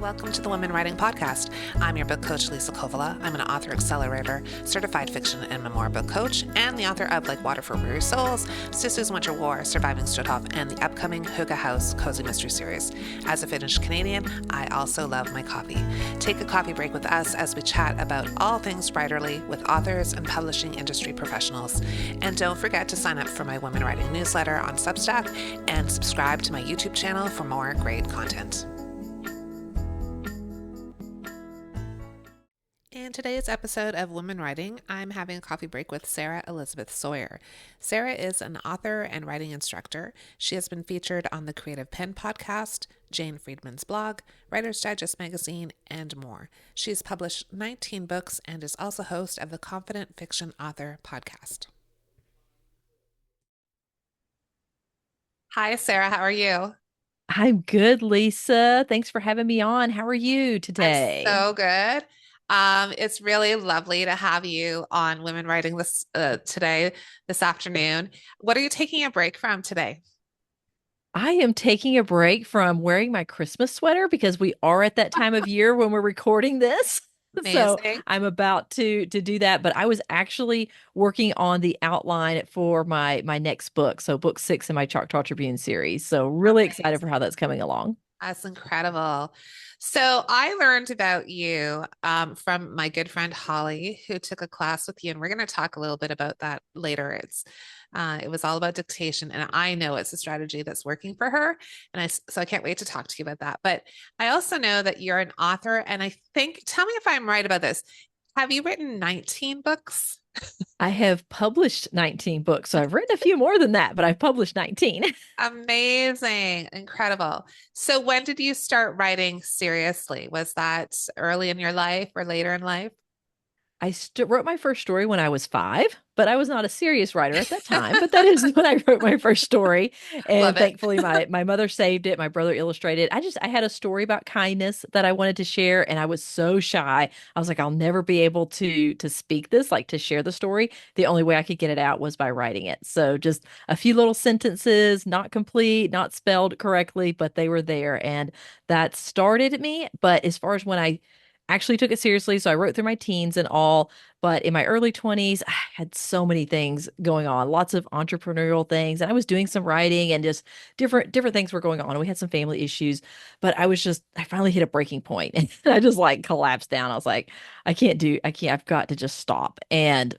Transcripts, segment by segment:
Welcome to the Women Writing Podcast. I'm your book coach, Lisa Kovala. I'm an author accelerator, certified fiction and memoir book coach, and the author of Like Water for Weary Souls, Sisters Winter War, Surviving Struthoff, and the upcoming Hygge House Cozy Mystery Series. As a Finnish Canadian, I also love my coffee. Take a coffee break with us as we chat about all things writerly with authors and publishing industry professionals. And don't forget to sign up for my Women Writing newsletter on Substack and subscribe to my YouTube channel for more great content. In today's episode of Women Writing, I'm having a coffee break with Sarah Elisabeth Sawyer. Sarah is an author and writing instructor. She has been featured on the Creative Pen podcast, Jane Friedman's blog, Writer's Digest magazine, and more. She's published 19 books and is also host of the Confident Fiction Author podcast. Hi, Sarah. How are you? I'm good, Lisa. Thanks for having me on. How are you I'm today? so good. It's really lovely to have you on Women Writing this afternoon. What are you taking a break from today? I am taking a break from wearing my Christmas sweater because we are at that time of year when we're recording this. So Amazing. I'm about to do that, but I was actually working on the outline for my next book. So book 6 in my Choctaw Tribune series. So really excited for Amazing. how that's coming along. That's incredible. So I learned about you from my good friend Holly, who took a class with you, and we're going to talk a little bit about that later. It was all about dictation, and I know it's a strategy that's working for her, and so I can't wait to talk to you about that. But I also know that you're an author, and I think, tell me if I'm right about this. Have you written 19 books? I have published 19 books. So I've written a few more than that, but I've published 19. Amazing, incredible. So when did you start writing seriously? Was that early in your life or later in life? Wrote my first story when I was 5, but I was not a serious writer at that time. But that is when I wrote my first story, Love and it. thankfully my mother saved it. My brother illustrated. I had a story about kindness that I wanted to share, and I was so shy. I was like, I'll never be able to speak this, like to share the story. The only way I could get it out was by writing it. So just a few little sentences, not complete, not spelled correctly, but they were there, and that started me. But as far as when I actually took it seriously. So I wrote through my teens and all, but in my early 20s, I had so many things going on, lots of entrepreneurial things, and I was doing some writing and just different things were going on. We had some family issues, but I finally hit a breaking point and I just like collapsed down. I was like, I've got to just stop. And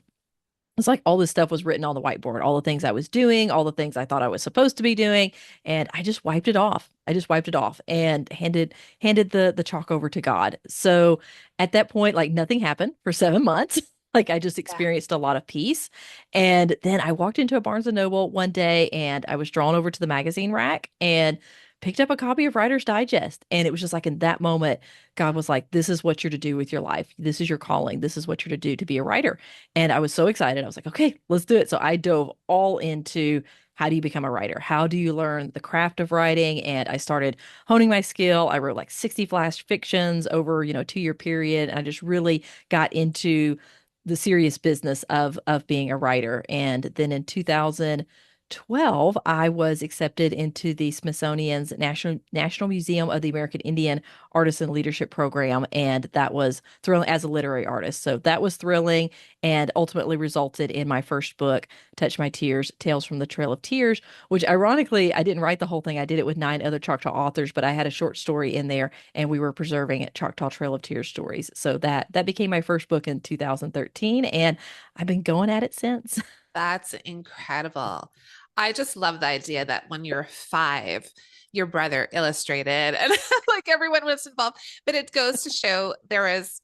it's like all this stuff was written on the whiteboard, all the things I was doing, all the things I thought I was supposed to be doing, and I just wiped it off. I just wiped it off and handed the chalk over to God. So at that point, like nothing happened for 7 months. Like I just Yeah. experienced a lot of peace. And then I walked into a Barnes and Noble one day and I was drawn over to the magazine rack and picked up a copy of Writer's Digest. And it was just like in that moment, God was like, this is what you're to do with your life. This is your calling. This is what you're to do to be a writer. And I was so excited. I was like, okay, let's do it. So I dove all into how do you become a writer? How do you learn the craft of writing? And I started honing my skill. I wrote like 60 flash fictions over, 2-year period. And I just really got into the serious business of being a writer. And then in 2012, I was accepted into the Smithsonian's National Museum of the American Indian Artists and Leadership Program, and that was thrilling as a literary artist. So that was thrilling, and ultimately resulted in my first book, Touch My Tears: Tales from the Trail of Tears, which ironically I didn't write the whole thing. I did it with 9 other Choctaw authors, but I had a short story in there, and we were preserving it, Choctaw Trail of Tears stories. So that became my first book in 2013, and I've been going at it since. That's incredible. I just love the idea that when you're 5, your brother illustrated and like everyone was involved. But it goes to show there is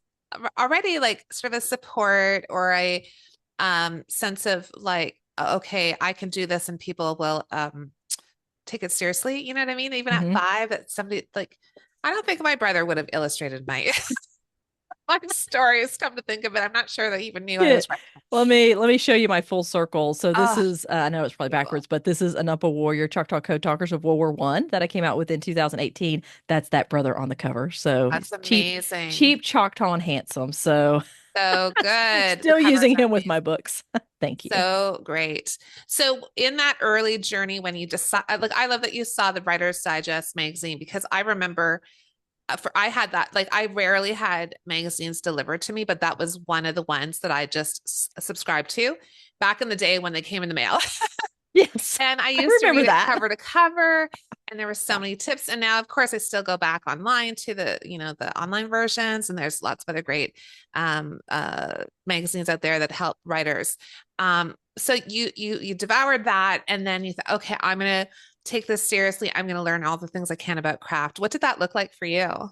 already like sort of a support or a sense of like, okay, I can do this and people will take it seriously. You know what I mean? Even at hmm 5, that somebody like, I don't think my brother would have illustrated my my stories, come to think of it. I'm not sure that he even knew I Yeah. was writing. Let me show you my full circle. So this Oh, is I know it's probably beautiful. backwards, but this is Anumpa Warrior, Choctaw Code Talkers of World War I that I came out with in 2018. That's that brother on the cover. So That's he's cheap, amazing. cheap Choctaw and handsome. So So good. The still covers using are him with amazing. my books. Thank you. So great. So in that early journey when you decide, like I love that you saw the Writer's Digest magazine because I remember for I had that, like I rarely had magazines delivered to me, but that was one of the ones that I just subscribed to back in the day when they came in the mail. Yes, And I I used to remember read it that. cover to cover, and there were so Yeah. many tips. And now, of course, I still go back online to the online versions, and there's lots of other great magazines out there that help writers. So you devoured that, and then you thought, okay, I'm gonna take this seriously. I'm gonna learn all the things I can about craft. What did that look like for you?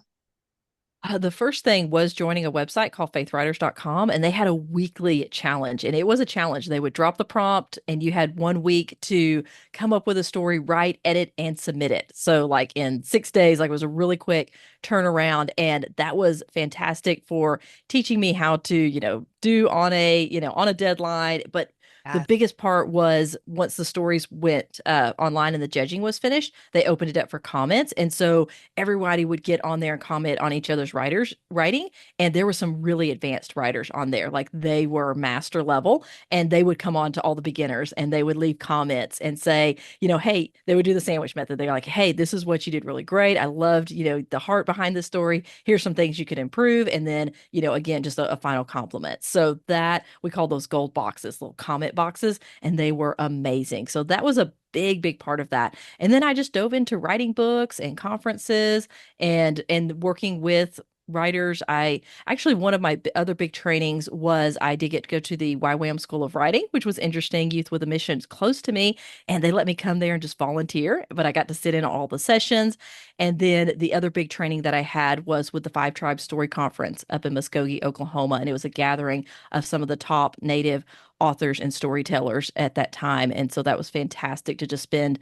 The first thing was joining a website called faithwriters.com, and they had a weekly challenge. And it was a challenge. They would drop the prompt, and you had 1 week to come up with a story, write, edit, and submit it. So, like in 6 days, like it was a really quick turnaround. And that was fantastic for teaching me how to, do on on a deadline. But the Yes. biggest part was once the stories went online and the judging was finished, they opened it up for comments. And so everybody would get on there and comment on each other's writers writing, and there were some really advanced writers on there, like they were master level, and they would come on to all the beginners and they would leave comments and say, hey, they would do the sandwich method. They're like, hey, this is what you did really great, I loved the heart behind the story, here's some things you could improve, and then again just a final compliment. So that we call those gold boxes, little comment boxes, and they were amazing. So that was a big part of that. And then I just dove into writing books and conferences and working with writers. I actually, one of my other big trainings was I did get to go to the YWAM School of Writing, which was interesting, Youth with a Mission, close to me, and they let me come there and just volunteer, but I got to sit in on all the sessions. And then the other big training that I had was with the Five Tribes Story Conference up in Muskogee, Oklahoma, and it was a gathering of some of the top Native authors and storytellers at that time. And so that was fantastic to just spend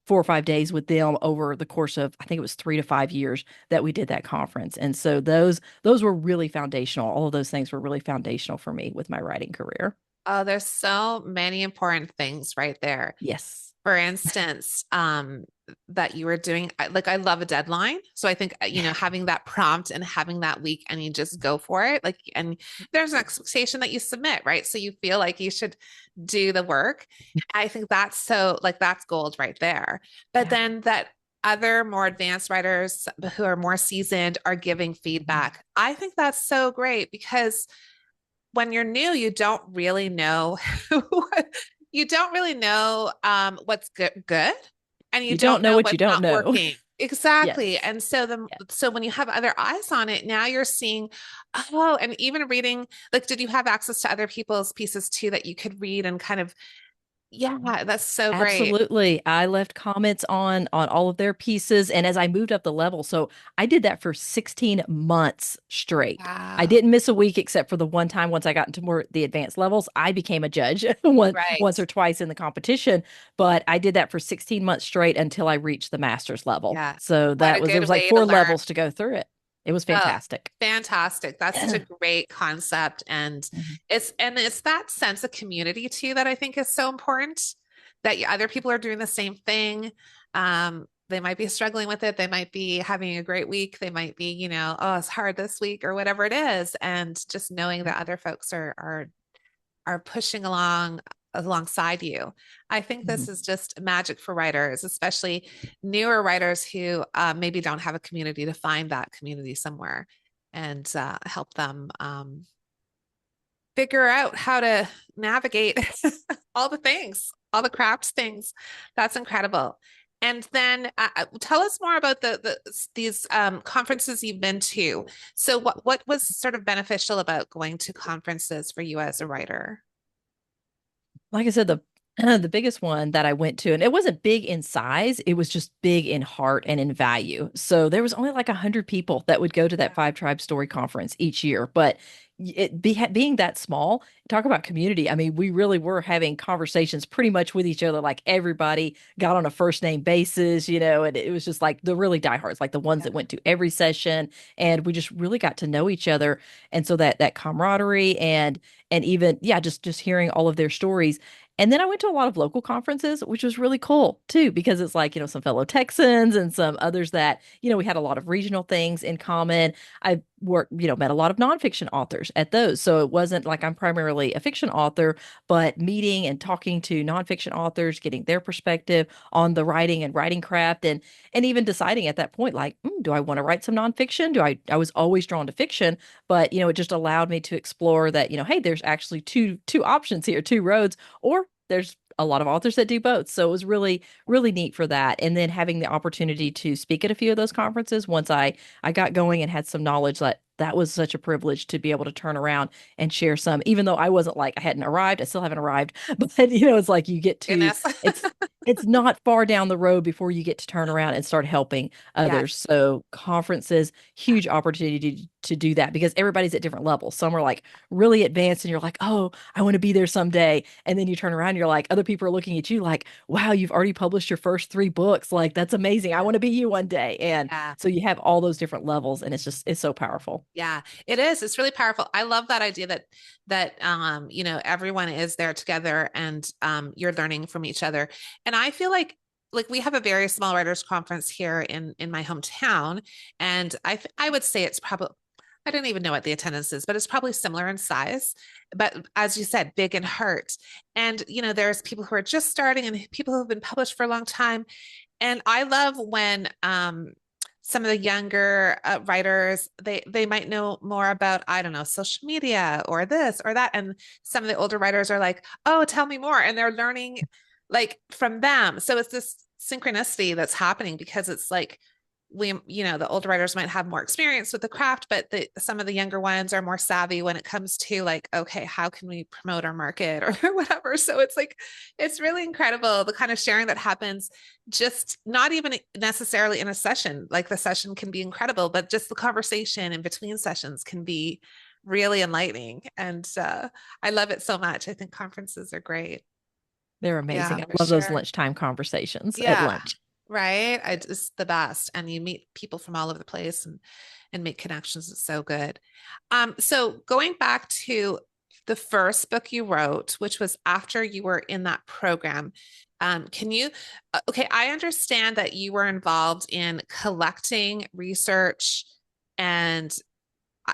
4 or 5 days with them over the course of, I think it was 3 to 5 years that we did that conference. And so those were really foundational. All of those things were really foundational for me with my writing career. Oh, there's so many important things right there. Yes. For instance, that you were doing, like I love a deadline. So I think, having that prompt and having that week and you just go for it. Like, and there's an expectation that you submit, right? So you feel like you should do the work. I think that's so like that's gold right there. But Yeah. then that other more advanced writers who are more seasoned are giving Mhm. feedback. I think that's so great because when you're new, you don't really know you don't really know what's good and you You don't don't know know what you what's don't not know. working. Exactly. Yes. And so Yes. when you have other eyes on it, now you're seeing, oh, and even reading, like, did you have access to other people's pieces too that you could read and kind of, yeah, that's so great. Absolutely. I left comments on all of their pieces, and as I moved up the level, so I did that for 16 months straight. I Wow. didn't miss a week except for the one time once I got into more the advanced levels, I became a judge once Right. or twice in the competition, but I did that for 16 months straight until I reached the master's level. Yeah. So What a there good was like way to four learn. levels to go through it. It was Oh, fantastic. fantastic. That's such a great concept. And Mhm. it's that sense of community too that I think is so important that other people are doing the same thing. They might be struggling with it. They might be having a great week. They might be, oh, it's hard this week or whatever it is. And just knowing that other folks are pushing alongside you. I think this Mhm. is just magic for writers, especially newer writers who maybe don't have a community to find that community somewhere and help them figure out how to navigate all the things, all the crafts things. That's incredible. And then tell us more about these conferences you've been to. So what was sort of beneficial about going to conferences for you as a writer? Like I said, the the biggest one that I went to, and it wasn't big in size, it was just big in heart and in value. So there was only like 100 people that would go to that Five Tribe Story Conference each year. But being that small, talk about community. I mean, we really were having conversations pretty much with each other. Like everybody got on a first name basis, and it was just like the really diehards, like the ones Yeah. that went to every session, and we just really got to know each other. And so that camaraderie and even yeah, just hearing all of their stories. And then I went to a lot of local conferences, which was really cool too, because it's like, some fellow Texans and some others that, we had a lot of regional things in common. I met a lot of nonfiction authors at those. So it wasn't like I'm primarily a fiction author, but meeting and talking to nonfiction authors, getting their perspective on the writing and writing craft, and even deciding at that point, like, do I want to write some nonfiction? I was always drawn to fiction, but it just allowed me to explore that, hey, there's actually two options here, two roads, or there's a lot of authors that do both. So it was really, really neat for that. And then having the opportunity to speak at a few of those conferences once I got going and had some knowledge that was such a privilege to be able to turn around and share some, even though I wasn't like I hadn't arrived, I still haven't arrived, but it's like you get to Goodness. it's not far down the road before you get to turn around and start helping Yes. others. So conferences, huge opportunity to do that because everybody's at different levels. Some are like really advanced and you're like, oh, I want to be there someday. And then you turn around and you're like, other people are looking at you like, wow, you've already published your first 3 books. Like, that's amazing. I Yeah. want to be you one day. And Yeah. so you have all those different levels and it's so powerful. Yeah, it is. It's really powerful. I love that idea that everyone is there together and you're learning from each other. And I feel like we have a very small writers conference here in my hometown, and I would say it's probably, I don't even know what the attendance is, but it's probably similar in size. But as you said, big in heart. And there's people who are just starting and people who have been published for a long time. And I love when some of the younger writers, they might know more about, I don't know, social media or this or that, and some of the older writers are like, oh, tell me more, and they're learning like from them. So it's this synchronicity that's happening because it's like the older writers might have more experience with the craft, but some of the younger ones are more savvy when it comes to like, okay, how can we promote our market or whatever. So it's like, it's really incredible the kind of sharing that happens, just not even necessarily in a session. Like the session can be incredible, but just the conversation in between sessions can be really enlightening. And I love it so much. I think conferences are great. They're Yeah, amazing. I for love those sure. lunchtime conversations at Yeah, lunch. right. It's the best. And you meet people from all over the place and make connections. It's so good. So going back to the first book you wrote, which was after you were in that program, can you, okay, I understand that you were involved in collecting research and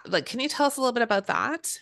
like, can you tell us a little bit about that?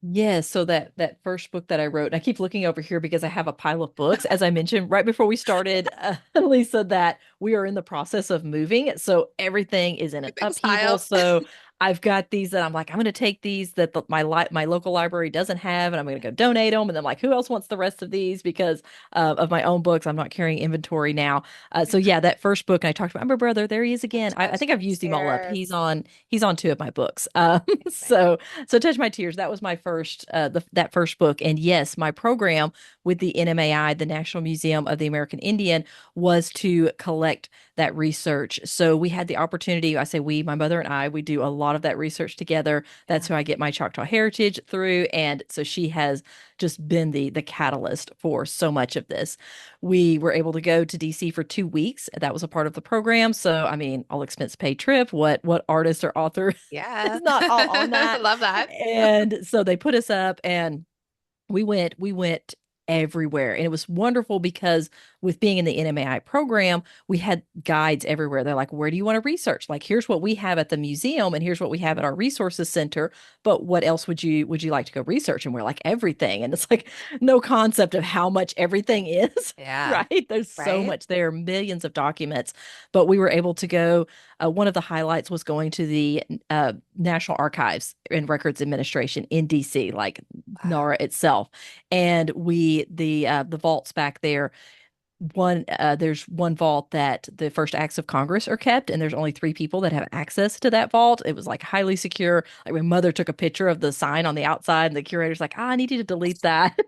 Yeah, so that first book that I wrote, and I keep looking over here because I have a pile of books. As I mentioned right before we started, Lisa, that we are in the process of moving, so everything is in an Everything's upheaval. piled. So I've got these that I'm like, I'm going to take these that my local library doesn't have, and I'm going to go donate them. And then like, who else wants the rest of these? Because of my own books, I'm not carrying inventory now. So yeah, that first book, and I talked about my brother. There he is again. I Touch think my I've used him all up. He's tears. on he's on 2 of my books. Amazing. So Touch My Tears, that was my first that first book. And yes, my program with the NMAI, the National Museum of the American Indian, was to collect that research. So we had the opportunity, I say we, my mother and I, we do a lot of that research together. That's Yeah. who I get my Choctaw heritage through. And so she has just been the catalyst for so much of this. We were able to go to DC for 2 weeks. That was a part of the program. So I mean, all expense paid trip. What artist or author Yeah. is not all on that? Love that. And so they put us up and we went everywhere. And it was wonderful because with being in the NMAI program, we had guides everywhere. They're like, where do you want to research? Like, here's what we have at the museum and here's what we have at our resources center. But what else would you like to go research? And we're like, everything. And it's like no concept of how much everything is. Yeah. Right. There's so Right. much. There are millions of documents, but we were able to go. One of the highlights was going to the National Archives and Records Administration in DC, like Wow. NARA itself. And the vaults back there, there's one vault that the first acts of Congress are kept, and there's only 3 people that have access to that vault. It was like highly secure. Like my mother took a picture of the sign on the outside, and the curator's like, I need you to delete that.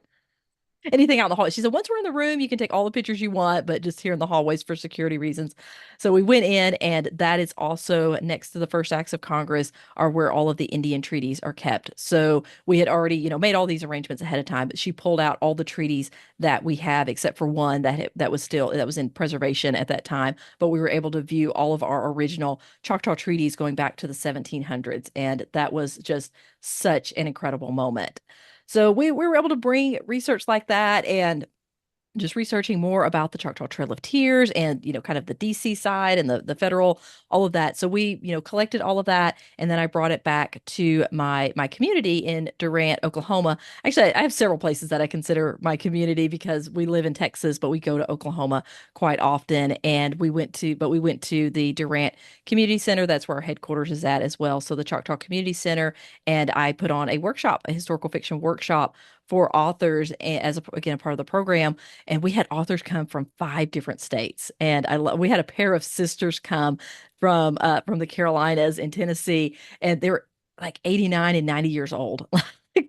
Anything out in the hallway. She said, once we're in the room, you can take all the pictures you want, but just here in the hallways for security reasons. So we went in, and that is also next to the first acts of Congress are where all of the Indian treaties are kept. So we had already, made all these arrangements ahead of time, but she pulled out all the treaties that we have, except for one that was in preservation at that time. But we were able to view all of our original Choctaw treaties going back to the 1700s. And that was just such an incredible moment. So we were able to bring research like that and just researching more about the Choctaw Trail of Tears and, kind of the DC side and the federal, all of that. So we, collected all of that. And then I brought it back to my community in Durant, Oklahoma. Actually, I have several places that I consider my community because we live in Texas, but we go to Oklahoma quite often. And we went to the Durant Community Center. That's where our headquarters is at as well. So the Choctaw Community Center. And I put on a workshop, a historical fiction workshop for authors as again, a part of the program. And we had authors come from 5 different states. And we had a pair of sisters come from the Carolinas and Tennessee, and they were like 89 and 90 years old.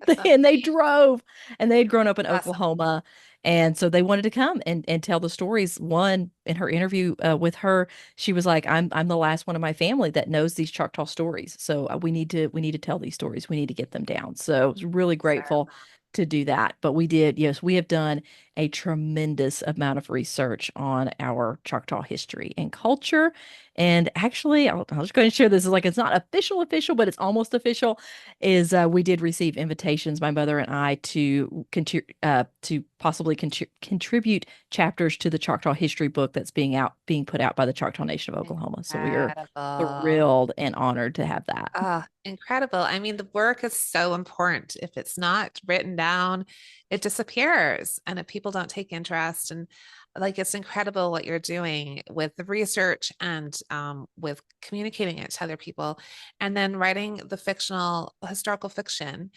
That's And they amazing. drove, and they had grown up in Awesome. Oklahoma. And so they wanted to come and tell the stories. One, in her interview with her, she was like, I'm the last one of my family that knows these Choctaw stories. So we need to tell these stories. We need to get them down. So I was really grateful to do that. But we did, yes, we have done a tremendous amount of research on our Choctaw history and culture. And actually, I'll just go ahead and share this. It's like it's not official, but it's almost official. Is we did receive invitations, my mother and I, to possibly contribute chapters to the Choctaw history book that's being put out by the Choctaw Nation of Oklahoma. So we are Incredible. thrilled and honored to have that. Incredible. I mean, the work is so important. If it's not written down, it disappears. And if people don't take interest, and like it's incredible what you're doing with the research and with communicating it to other people, and then writing the fictional historical fiction.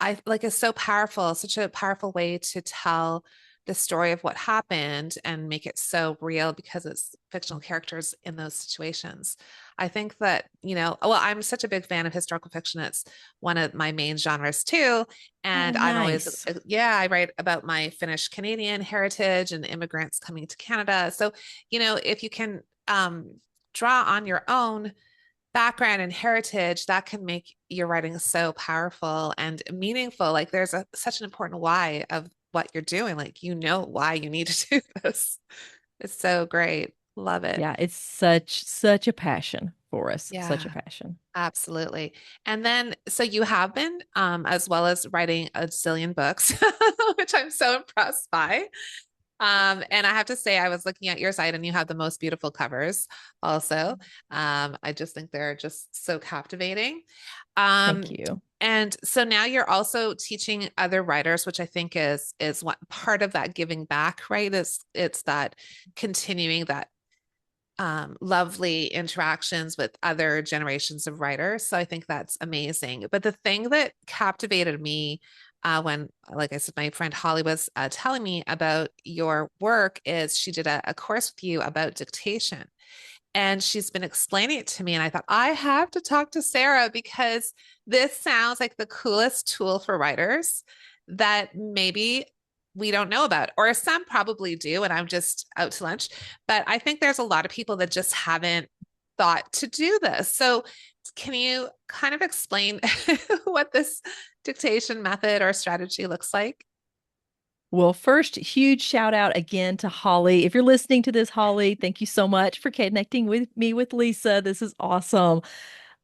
I like is so powerful, such a powerful way to tell the story of what happened and make it so real because it's fictional characters in those situations. I think that, well, I'm such a big fan of historical fiction. It's one of my main genres too. Oh, And I'm always, nice. yeah, I write about my Finnish Canadian heritage and immigrants coming to Canada. So, if you can draw on your own background and heritage, that can make your writing so powerful and meaningful. Like there's such an important why of what you're doing. Like, why you need to do this. It's so great. Love it. Yeah, it's such a passion for us, such a Yeah, passion. absolutely. And then, so you have been, as well as writing a zillion books, which I'm so impressed by. And I have to say, I was looking at your site and you have the most beautiful covers also. I just think they're just so captivating. Thank Um, you. and so now you're also teaching other writers, which I think is what part of that giving back, right? It's that continuing that lovely interactions with other generations of writers. So I think that's amazing. But the thing that captivated me when, like I said, my friend Holly was telling me about your work is she did a course with you about dictation. And she's been explaining it to me. And I thought, I have to talk to Sarah because this sounds like the coolest tool for writers that maybe we don't know about, or some probably do. And I'm just out to lunch. But I think there's a lot of people that just haven't thought to do this. So, can you kind of explain what this dictation method or strategy looks like? Well, first, huge shout out again to Holly. If you're listening to this, Holly, thank you so much for connecting with me with Lisa. This is awesome.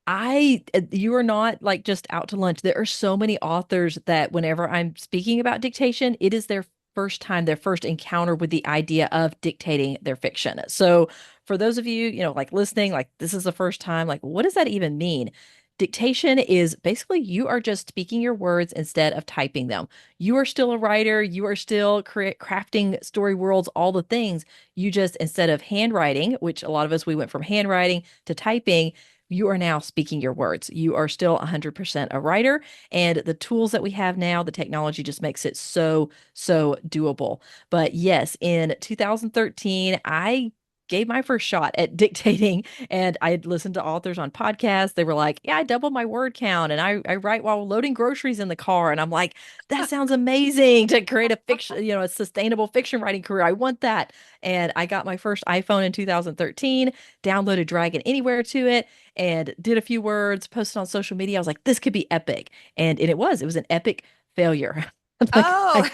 You are not like just out to lunch. There are so many authors that whenever I'm speaking about dictation, it is their first time, their first encounter with the idea of dictating their fiction. So for those of you, like listening, like this is the first time, like what does that even mean? Dictation is basically you are just speaking your words instead of typing them. You are still a writer, you are still crafting story worlds, all the things. You just, instead of handwriting, which a lot of us, we went from handwriting to typing, you are now speaking your words. You are still 100% a writer. And the tools that we have now, the technology just makes it so doable. But yes, in 2013, I gave my first shot at dictating, and I had listened to authors on podcasts. They were like, yeah, I doubled my word count and I write while loading groceries in the car. And I'm like, that sounds amazing to create a fiction, a sustainable fiction writing career. I want that. And I got my first iPhone in 2013, downloaded Dragon Anywhere to it, and did a few words, posted on social media. I was like, this could be epic. And it was an epic failure. Like Oh,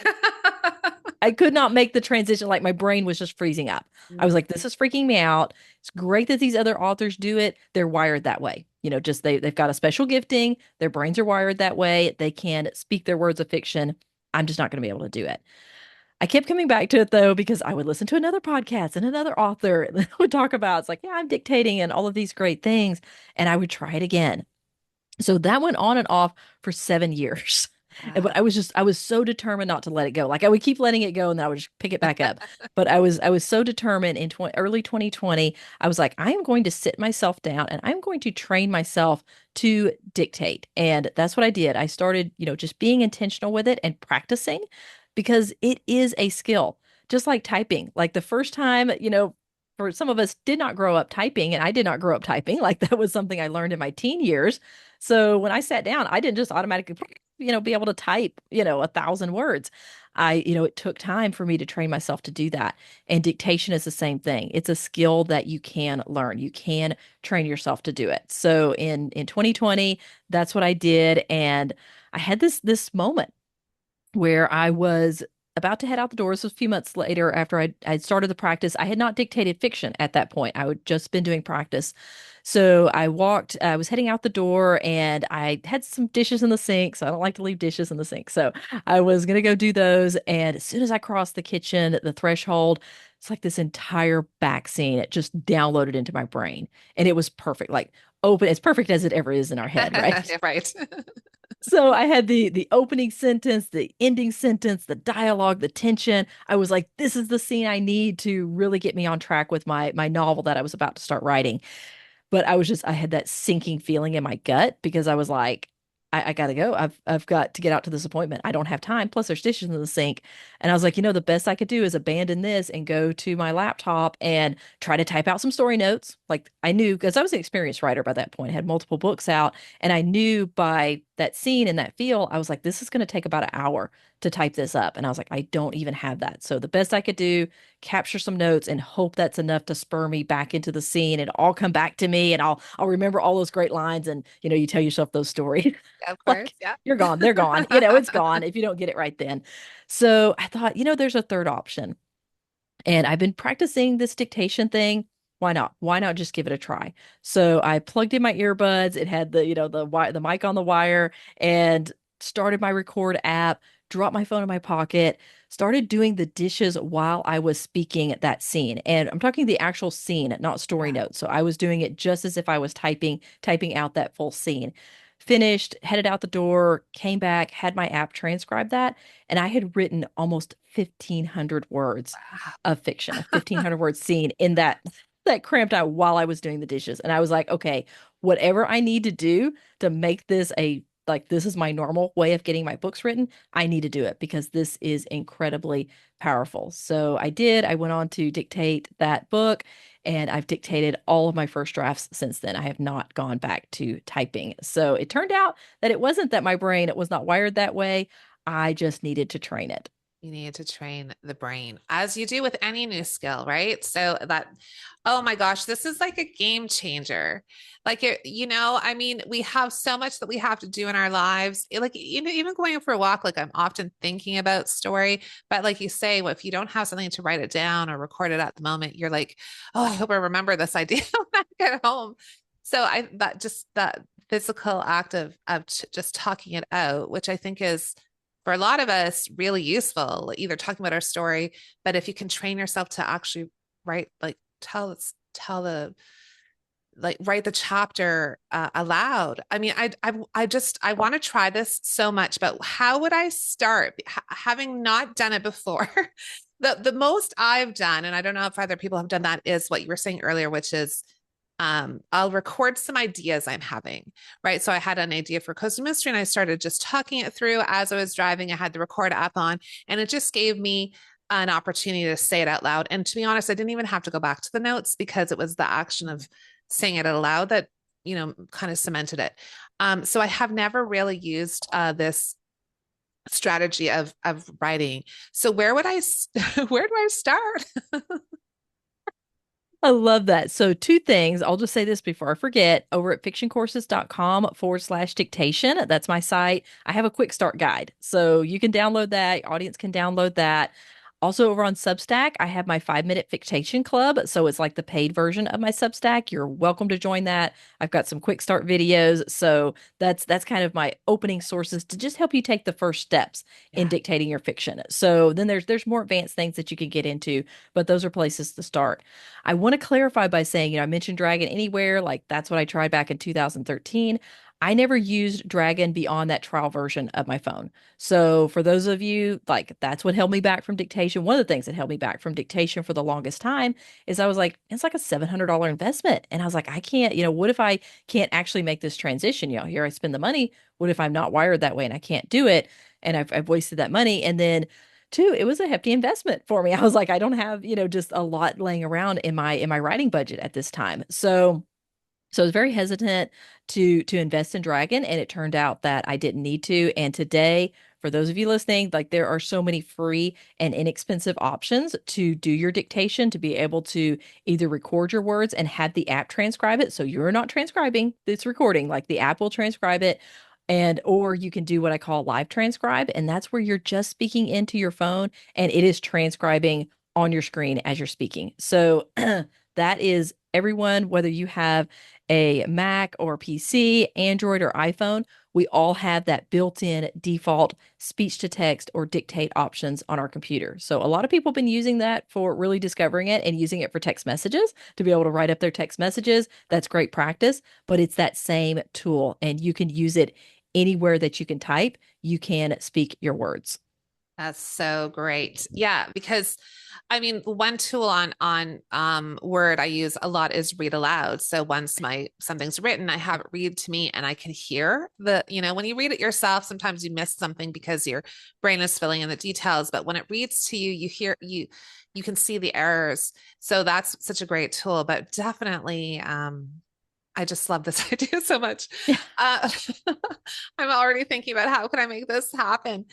I could not make the transition. Like my brain was just freezing up. I was Mm. like, this is freaking me out. It's great that these other authors do it. They're wired that way. Just they've got a special gifting. Their brains are wired that way. They can speak their words of fiction. I'm just not going to be able to do it. I kept coming back to it though, because I would listen to another podcast and another author and would talk about it's like, yeah, I'm dictating and all of these great things. And I would try it again. So that went on and off for 7 years. But Wow. I was so determined not to let it go. Like I would keep letting it go and then I would just pick it back up. But I was so determined in early 2020, I was like, I am going to sit myself down and I'm going to train myself to dictate. And that's what I did. I started, just being intentional with it and practicing because it is a skill, just like typing. Like the first time, for some of us did not grow up typing and I did not grow up typing. Like that was something I learned in my teen years. So when I sat down, I didn't just automatically, be able to type, 1,000 words. It took time for me to train myself to do that. And dictation is the same thing. It's a skill that you can learn. You can train yourself to do it. So in 2020, that's what I did. And I had this moment where I was about to head out the door. This was a few months later after I'd started the practice. I had not dictated fiction at that point. I had just been doing practice. So I was heading out the door and I had some dishes in the sink. So I don't like to leave dishes in the sink. So I was going to go do those. And as soon as I crossed the kitchen, the threshold, it's like this entire back scene. It just downloaded into my brain and it was perfect. Like open, as perfect as it ever is in our head, right? Right. So I had the opening sentence, the ending sentence, the dialogue, the tension. I was like, this is the scene I need to really get me on track with my novel that I was about to start writing. But I had that sinking feeling in my gut because I was like, I gotta go. I've got to get out to this appointment. I don't have time. Plus there's dishes in the sink. And I was like, the best I could do is abandon this and go to my laptop and try to type out some story notes. Like I knew because I was an experienced writer by that point, had multiple books out, and I knew by that scene and that feel, I was like, this is gonna take about an hour to type this up. And I was like, I don't even have that. So the best I could do, capture some notes and hope that's enough to spur me back into the scene and all come back to me and I'll remember all those great lines and you tell yourself those stories. Of course. Like Yeah. you're gone, they're gone. It's gone if you don't get it right then. So I thought, there's a third option. And I've been practicing this dictation thing. Why not? Why not just give it a try? So I plugged in my earbuds. It had the mic on the wire and started my record app, dropped my phone in my pocket, started doing the dishes while I was speaking at that scene. And I'm talking the actual scene, not story Yeah. notes. So I was doing it just as if I was typing out that full scene. Finished, headed out the door, came back, had my app transcribe that, and I had written almost 1,500 words of fiction, a 1,500 word scene in that cramped out while I was doing the dishes. And I was like, okay, whatever I need to do to make this this is my normal way of getting my books written, I need to do it because this is incredibly powerful. So I did. I went on to dictate that book and I've dictated all of my first drafts since then. I have not gone back to typing. So it turned out that it wasn't that my brain it was not wired that way. I just needed to train it. You need to train the brain as you do with any new skill, right? So that, oh my gosh, this is like a game changer. Like, I mean, we have so much that we have to do in our lives. Like, even going for a walk, like I'm often thinking about story, but like you say, well, if you don't have something to write it down or record it at the moment, you're like, oh, I hope I remember this idea when I get home. So that physical act of just talking it out, which I think is for a lot of us really useful, either talking about our story, but if you can train yourself to actually write, like tell the like write the chapter aloud. I mean, I want to try this so much, but how would I start having not done it before? The most I've done, and I don't know if other people have done that, is what you were saying earlier, which is I'll record some ideas I'm having, right? So I had an idea for Coastal Mystery and I started just talking it through as I was driving. I had the record app on and it just gave me an opportunity to say it out loud. And to be honest, I didn't even have to go back to the notes because it was the action of saying it out loud that, kind of cemented it. So I have never really used this strategy of writing. So where would where do I start? I love that. So, two things. I'll just say this before I forget. Over at fictioncourses.com/dictation, that's my site. I have a quick start guide. So, you can download that. Your audience can download that. Also over on Substack, I have my 5 minute dictation club. So it's like the paid version of my Substack. You're welcome to join that. I've got some quick start videos. So that's kind of my opening sources to just help you take the first steps in Yeah. dictating your fiction. So then there's more advanced things that you can get into, but those are places to start. I want to clarify by saying, I mentioned Dragon Anywhere, like that's what I tried back in 2013. I never used Dragon beyond that trial version of my phone. So for those of you, like that's what held me back from dictation. One of the things that held me back from dictation for the longest time is I was like, it's like a $700 investment. And I was like, I can't, what if I can't actually make this transition? Here I spend the money. What if I'm not wired that way and I can't do it? And I've wasted that money. And then two, it was a hefty investment for me. I was like, I don't have, just a lot laying around in my writing budget at this time. So I was very hesitant to invest in Dragon, and it turned out that I didn't need to. And today, for those of you listening, like there are so many free and inexpensive options to do your dictation, to be able to either record your words and have the app transcribe it. So you're not transcribing, it's recording, like the app will transcribe it. And or you can do what I call live transcribe, and that's where you're just speaking into your phone and it is transcribing on your screen as you're speaking. So that is everyone, whether you have a Mac or PC, Android or iPhone, we all have that built-in default speech to text or dictate options on our computer. So a lot of people have been using that for really discovering it and using it for text messages to be able to write up their text messages. That's great practice, but it's that same tool and you can use it anywhere that you can type. You can speak your words. That's so great. Yeah, because I mean, one tool on Word I use a lot is read aloud. So once my something's written, I have it read to me and I can hear when you read it yourself, sometimes you miss something because your brain is filling in the details, but when it reads to you, you can see the errors. So that's such a great tool, but definitely I just love this idea so much. Yeah. Uh, I'm already thinking about how can I make this happen.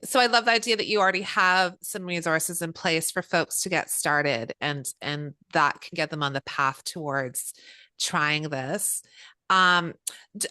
So I love the idea that you already have some resources in place for folks to get started and that can get them on the path towards trying this. Um,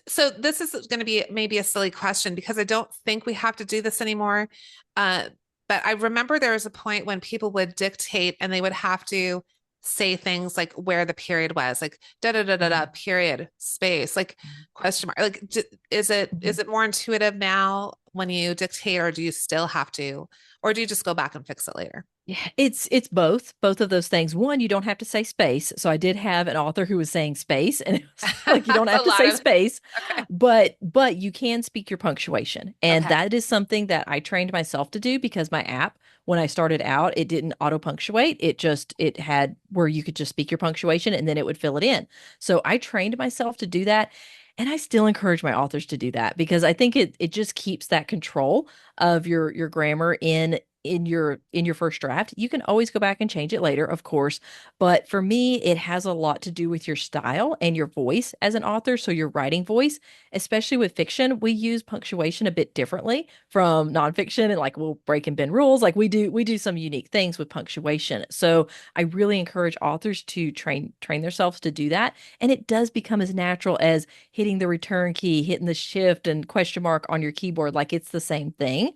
so this is going to be maybe a silly question because I don't think we have to do this anymore. Uh, but I remember there was a point when people would dictate and they would have to say things like where the period was, like da da da da da period space, like question mark. Like, is it more intuitive now when you dictate, or do you still have to, or do you just go back and fix it later? Yeah, it's both of those things. One, you don't have to say space. So I did have an author who was saying space, and it was like you don't That's a have to lot say of space, okay. but you can speak your punctuation. And Okay. that is something that I trained myself to do because my app, when I started out, it didn't auto punctuate. It had where you could just speak your punctuation and then it would fill it in. So I trained myself to do that. And I still encourage my authors to do that because I think it just keeps that control of your grammar in your first draft. You can always go back and change it later, of course, but for me it has a lot to do with your style and your voice as an author, so your writing voice, especially with fiction, we use punctuation a bit differently from nonfiction, and like we'll break and bend rules, like we do some unique things with punctuation. So I really encourage authors to train themselves to do that, and it does become as natural as hitting the return key, hitting the shift and question mark on your keyboard, like it's the same thing.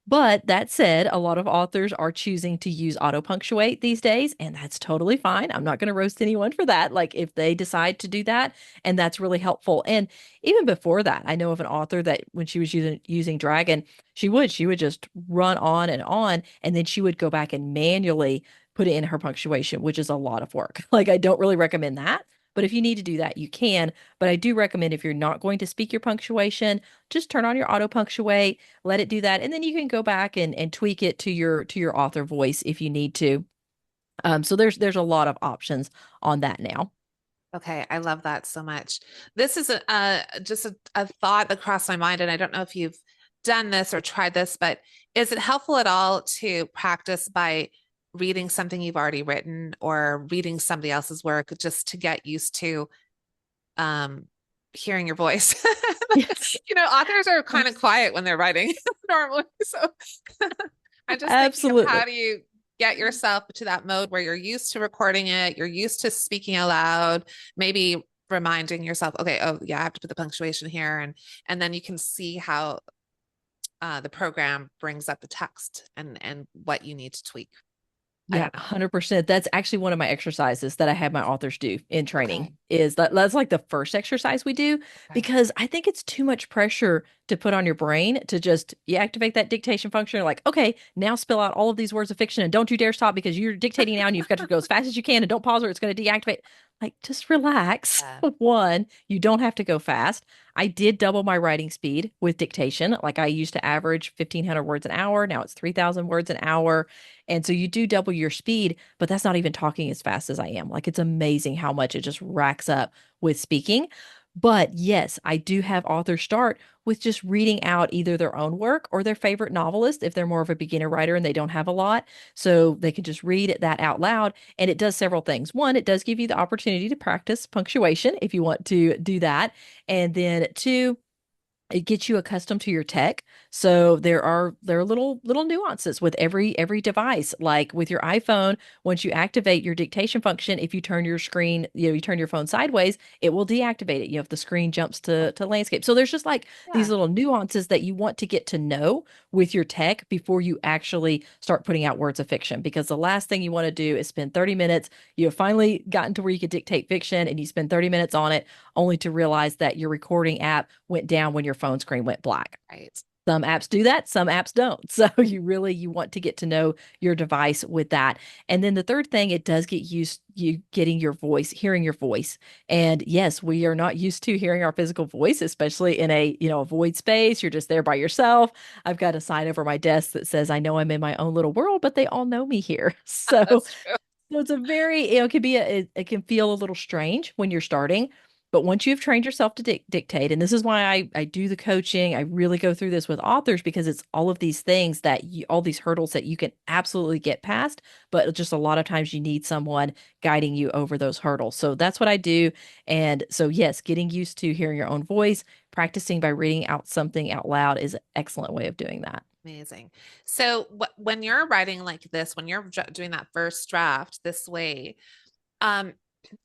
But that said, a lot of authors are choosing to use auto punctuate these days, and that's totally fine. I'm not going to roast anyone for that. Like if they decide to do that, and that's really helpful. And even before that, I know of an author that when she was using Dragon, she would just run on, and then she would go back and manually put it in her punctuation, which is a lot of work. Like I don't really recommend that. But if you need to do that, you can. But I do recommend if you're not going to speak your punctuation, just turn on your auto punctuate, let it do that, and then you can go back and tweak it to your author voice if you need to. So there's a lot of options on that now. Okay, I love that so much. This is just a thought that crossed my mind, and I don't know if you've done this or tried this, but is it helpful at all to practice by reading something you've already written or reading somebody else's work just to get used to um, hearing your voice? Yes, Authors are kind of quiet when they're writing normally, so I'm just thinking of how absolutely. do you get yourself to that mode where you're used to recording it, you're used to speaking out loud, maybe reminding yourself, okay, oh yeah, I have to put the punctuation here, and then you can see how the program brings up the text and what you need to tweak. I Yeah, don't know. 100%. That's actually one of my exercises that I have my authors do in Okay. training is that's like the first exercise we do Okay. because I think it's too much pressure to put on your brain to just you activate that dictation function. You're like, okay, now spill out all of these words of fiction and don't you dare stop because you're dictating now and you've got to go as fast as you can and don't pause or it's going to deactivate. Like, just relax. Yeah. One, you don't have to go fast. I did double my writing speed with dictation. Like I used to average 1,500 words an hour. Now it's 3,000 words an hour. And so you do double your speed, but that's not even talking as fast as I am. Like it's amazing how much it just racks up with speaking. But yes, I do have authors start with just reading out either their own work or their favorite novelist if they're more of a beginner writer and they don't have a lot. So they can just read that out loud. And it does several things. One, it does give you the opportunity to practice punctuation if you want to do that. And then two, it gets you accustomed to your tech. So there are little nuances with every device. Like with your iPhone, once you activate your dictation function, if you turn your screen, you turn your phone sideways, it will deactivate it. If the screen jumps to landscape. So there's just like these Yeah. little nuances that you want to get to know with your tech before you actually start putting out words of fiction. Because the last thing you want to do is spend 30 minutes. You have finally gotten to where you could dictate fiction and you spend 30 minutes on it only to realize that your recording app went down when your phone screen went black. Right. Some apps do that, some apps don't. So you want to get to know your device with that. And then the third thing, it does get used you getting your voice, hearing your voice. And yes, we are not used to hearing our physical voice, especially in a void space. You're just there by yourself. I've got a sign over my desk that says I know I'm in my own little world, but they all know me here. That's true. So it's a very, it can be it can feel a little strange when you're starting, but once you've trained yourself to dictate, and this is why I do the coaching, I really go through this with authors because it's all of these things all these hurdles that you can absolutely get past, but just a lot of times you need someone guiding you over those hurdles. So that's what I do. And so, yes, getting used to hearing your own voice, practicing by reading out something out loud is an excellent way of doing that. Amazing. So when you're writing like this, when you're doing that first draft this way, um,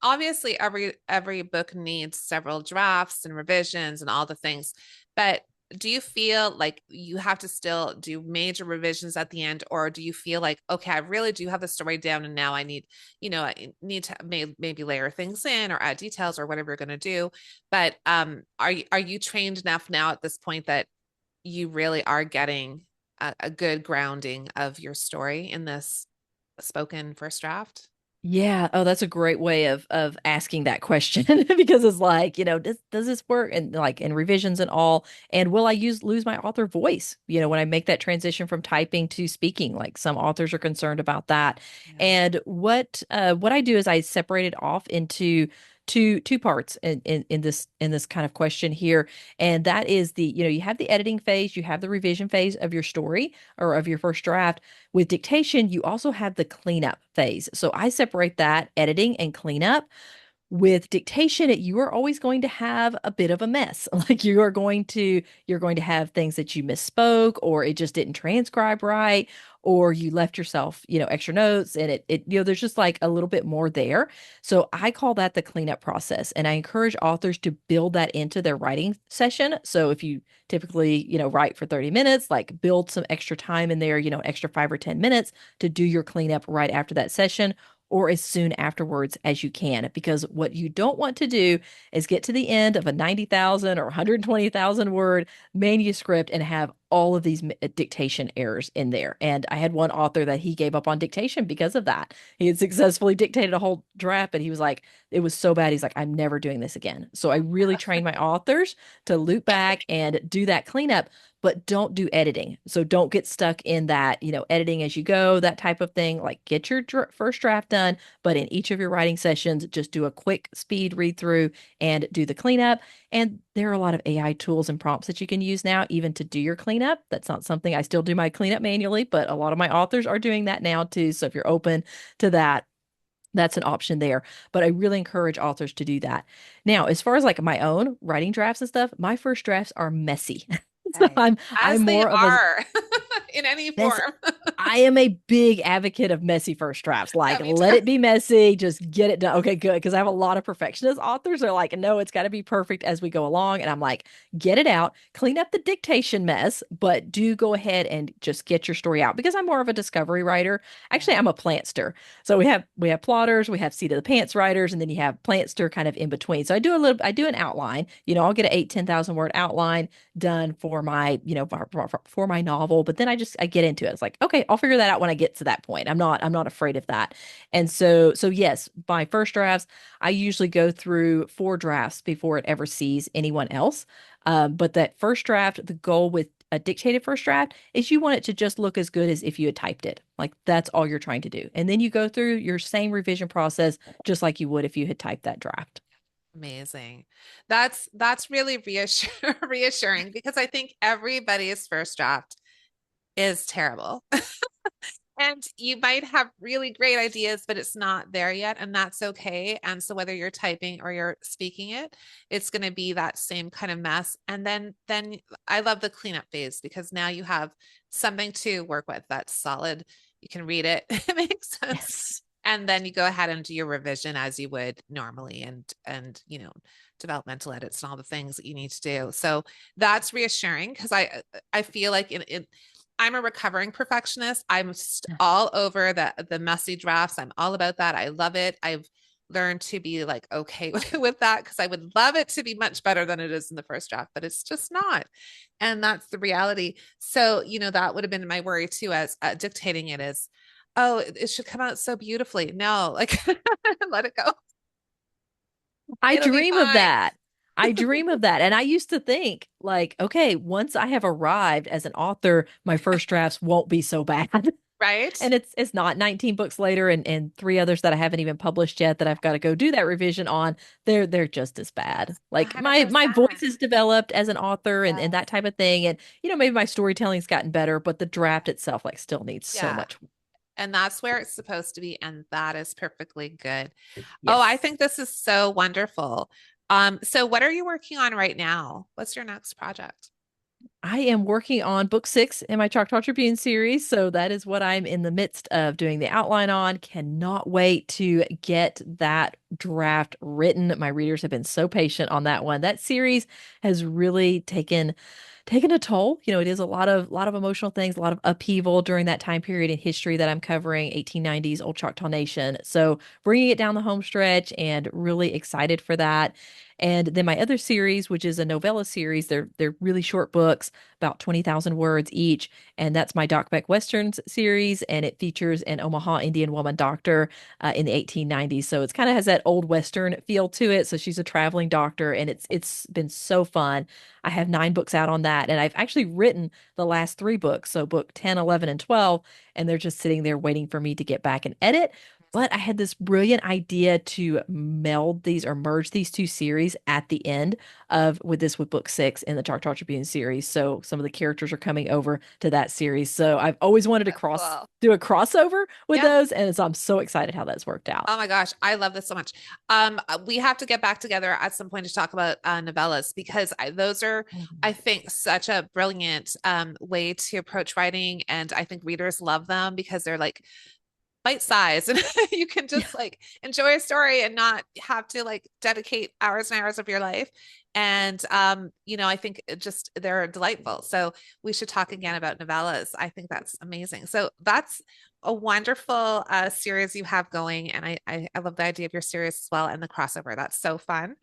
obviously every book needs several drafts and revisions and all the things, but do you feel like you have to still do major revisions at the end, or do you feel like, okay, I really do have the story down and now I need, I need to maybe layer things in or add details or whatever you're going to do. But are you trained enough now at this point that you really are getting a good grounding of your story in this spoken first draft? Yeah. Oh, that's a great way of asking that question because it's like, does this work and like in revisions and all, and will I lose my author voice, when I make that transition from typing to speaking, like some authors are concerned about that. Yeah. And what I do is I separate it off into two parts in this kind of question here. And that is you have the editing phase, you have the revision phase of your story or of your first draft. With dictation, you also have the cleanup phase. So I separate that editing and cleanup. With dictation, you are always going to have a bit of a mess. Like you're going to have things that you misspoke or it just didn't transcribe right or you left yourself, extra notes and there's just like a little bit more there. So I call that the cleanup process and I encourage authors to build that into their writing session. So if you typically, write for 30 minutes, like build some extra time in there, extra 5 or 10 minutes to do your cleanup right after that session or as soon afterwards as you can. Because what you don't want to do is get to the end of a 90,000 or 120,000 word manuscript and have all of these dictation errors in there. And I had one author that he gave up on dictation because of that. He had successfully dictated a whole draft, but he was like, it was so bad. He's like, I'm never doing this again. So I really train my authors to loop back and do that cleanup, but don't do editing. So don't get stuck in that, editing as you go, that type of thing. Like get your first draft done, but in each of your writing sessions, just do a quick speed read through and do the cleanup. And there are a lot of AI tools and prompts that you can use now, even to do your cleanup. That's not something I still do my cleanup manually, but a lot of my authors are doing that now too. So if you're open to that, that's an option there. But I really encourage authors to do that. Now, as far as like my own writing drafts and stuff, my first drafts are messy. So Okay. I'm As they more of a are in any mess. form. I am a big advocate of messy first drafts. Yeah, Like, me let too. it be messy, just get it done. Okay, good. Because I have a lot of perfectionist authors. They're like, no, it's got to be perfect as we go along. And I'm like, get it out, clean up the dictation mess, but do go ahead and just get your story out. Because I'm more of a discovery writer. Actually, Yeah. I'm a plantster. So we have plotters, we have seat of the pants writers, and then you have plantster kind of in between. So I do an outline. I'll get an 10,000 word outline done for my, for my novel, but then I get into it. It's like, okay, I'll figure that out when I get to that point. I'm not afraid of that. And so yes, my first drafts, I usually go through 4 drafts before it ever sees anyone else. But that first draft, the goal with a dictated first draft is you want it to just look as good as if you had typed it. Like that's all you're trying to do. And then you go through your same revision process just like you would if you had typed that draft. Amazing. That's really reassuring because I think everybody's first draft is terrible. And you might have really great ideas, but it's not there yet, and that's okay. And so whether you're typing or you're speaking it, it's going to be that same kind of mess. And then I love the cleanup phase because now you have something to work with that's solid. You can read it. It makes sense. Yes. And then you go ahead and do your revision as you would normally and developmental edits and all the things that you need to do. So that's reassuring because I feel like I'm a recovering perfectionist. I'm all over the messy drafts. I'm all about that. I love it. I've learned to be like okay with that because I would love it to be much better than it is in the first draft, but it's just not. And that's the reality. So, that would have been my worry too as dictating it is, oh, it should come out so beautifully. No, like let it go. I It'll be dream of fine. that. I dream of that. And I used to think, like, okay, once I have arrived as an author, my first drafts won't be so bad. Right? And it's not 19 books later and 3 others that I haven't even published yet that I've got to go do that revision on. They're just as bad. Like my 100%. voice is developed as an author and that Yes. type of thing. And maybe my storytelling's gotten better, but the draft itself like still needs so Yeah. much. And that's where it's supposed to be. And that is perfectly good. Oh, I Yes. think this is so wonderful. So what are you working on right now? What's your next project? I am working on book 6 in my Choctaw Tribune series. So that is what I'm in the midst of doing the outline on. Cannot wait to get that draft written. My readers have been so patient on that one. That series has really taken a toll. It is a lot of emotional things, a lot of upheaval during that time period in history that I'm covering, 1890s Old Choctaw Nation. So bringing it down the home stretch and really excited for that. And then my other series, which is a novella series, they're really short books, about 20,000 words each, and that's my Doc Beck Westerns series, and it features an Omaha Indian woman doctor in the 1890s. So it's kind of has that old Western feel to it. So she's a traveling doctor, and it's been so fun. I have 9 books out on that, and I've actually written the last 3 books, so book 10, 11, and 12, and they're just sitting there waiting for me to get back and edit. But I had this brilliant idea to meld these or merge these 2 series at the end of with book 6 in the Choctaw Tribune series. So some of the characters are coming over to that series. So I've always wanted to That's cool. do a crossover with Yeah. those, and so I'm so excited how that's worked out. Oh my gosh, I love this so much. We have to get back together at some point to talk about novellas because those are, I think, such a brilliant way to approach writing, and I think readers love them because they're like bite size and you can Yeah. just like enjoy a story and not have to like dedicate hours and hours of your life. And I think they're delightful. So we should talk again about novellas. I think that's amazing. So that's a wonderful series you have going. And I love the idea of your series as well and the crossover. That's so fun.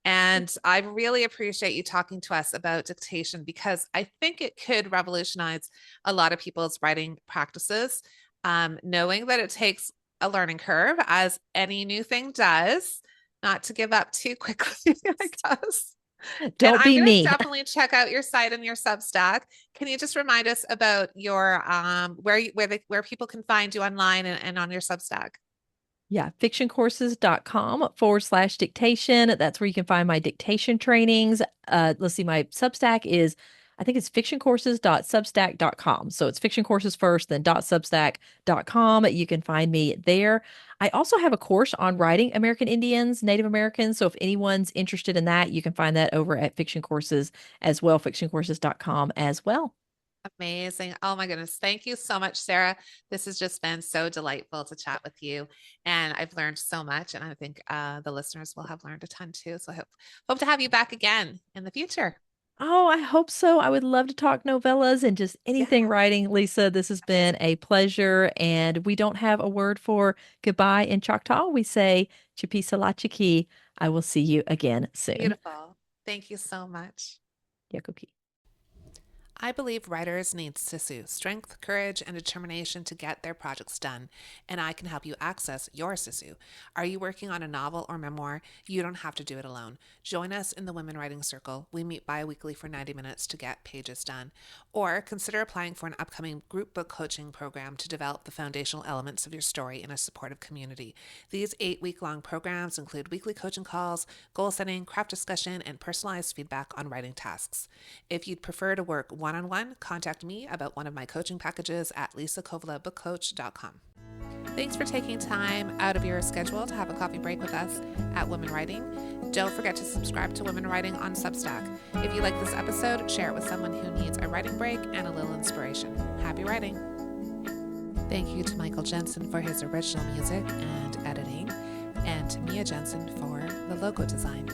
And I really appreciate you talking to us about dictation because I think it could revolutionize a lot of people's writing practices, knowing that it takes a learning curve, as any new thing does, not to give up too quickly, I guess. And Don't I'm be going to me. definitely check out your site and your Substack. Can you just remind us about your where people can find you online and on your Substack? Yeah, fictioncourses.com/dictation. That's where you can find my dictation trainings. Let's see, my Substack is, I think it's fictioncourses.substack.com. So it's fiction courses first, then .substack.com. You can find me there. I also have a course on writing American Indians, Native Americans. So if anyone's interested in that, you can find that over at Fiction Courses as well, fictioncourses.com as well. Amazing. Oh my goodness. Thank you so much, Sarah. This has just been so delightful to chat with you. And I've learned so much. And I think the listeners will have learned a ton too. So I hope to have you back again in the future. Oh, I hope so. I would love to talk novellas and just Yeah. anything writing. Lisa, this has been Amazing. a pleasure. And we don't have a word for goodbye in Choctaw. We say Chipisalachiki. I will see you again soon. Beautiful. Thank you so much. Yakoki. I believe writers need sisu, strength, courage, and determination to get their projects done, and I can help you access your sisu. Are you working on a novel or memoir? You don't have to do it alone. Join us in the Women Writing Circle. We meet bi-weekly for 90 minutes to get pages done. Or consider applying for an upcoming group book coaching program to develop the foundational elements of your story in a supportive community. These 8-week-long programs include weekly coaching calls, goal setting, craft discussion, and personalized feedback on writing tasks. If you'd prefer to work one-on-one, contact me about one of my coaching packages at lisakovalabbookcoach.com. Thanks for taking time out of your schedule to have a coffee break with us at Women Writing. Don't forget to subscribe to Women Writing on Substack. If you like this episode, share it with someone who needs a writing break and a little inspiration. Happy writing! Thank you to Michael Jensen for his original music and editing, and to Mia Jensen for the logo design.